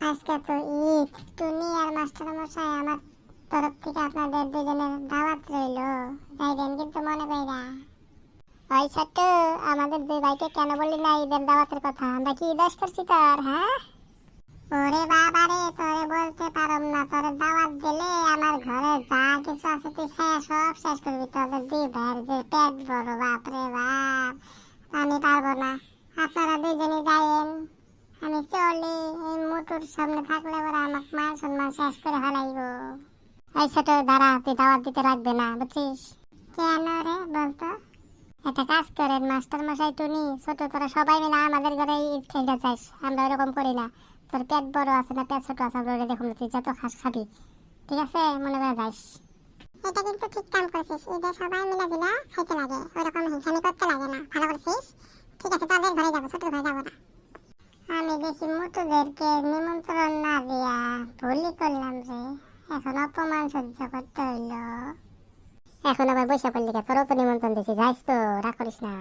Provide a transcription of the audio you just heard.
আজকে তো ঈদ। টুনি আর মাস্টার মশাই আমার তরফ থেকে আপনাদের দুজনের দাওয়াত রইল, যাইবেন কিন্তু মনে কইরা। ওই ছোট্ট, আমাদের দুই ভাইকে কেন বললি না ঈদের দাওয়াতের কথা? আমরা কি দোষ করছি তোর? হ্যাঁ, ওরে বাবা রে, তোরে বলতে পারম না। তোরে দাওয়াত দিলে আমার ঘরে যা কিছু আছে তুই খেয়ে সব শেষ করবি। তোদের দুই ভাইয়ের যে পেট বড়, বাপ রে বাপ, আমি পারবো না। আপনারা দুইজনই যাইয়েন, আমি চলি। এই মোটর সামনে থাকলে এবার আমাকে মান সম্মান শেষ করে ফেলাইব। এই ছোট, দাঁড়া, তুই দাওয়াত দিতে রাখবে না, বুঝছিস? কেন রে বলতো? একটা কাজ করেন মাস্টার মশাই, টুনি, ছোট, তোরা সবাই মিলে আমাদের ঘরে ঈদ খেলতে চাস। আমরা ওরকম করি না। তোর পেট বড় আছে না পেট ছোট আছে আমরা ওটা দেখুন, তুই যত খাস খাবি, ঠিক আছে? মনে করে যাস। এটা কিন্তু ঠিক কাম করছিস। ঈদে সবাই মিলে দিলে খাইতে লাগে, ওরকম হিংসামি করতে লাগে না। ভালো করছিস। ঠিক আছে, তোদের ঘরে যাবো, ছোট ঘরে যাবো না। আমি দেখি মোটুদেরকে নিমন্ত্রণ না দিয়া ভুলই করলাম রে। এখন অপমান সহ্য করতে হইল। এখন আবার বসে পড়লি, তোরও তো নিমন্ত্রণ দিছি, যাইস তো, রাগ করিস না।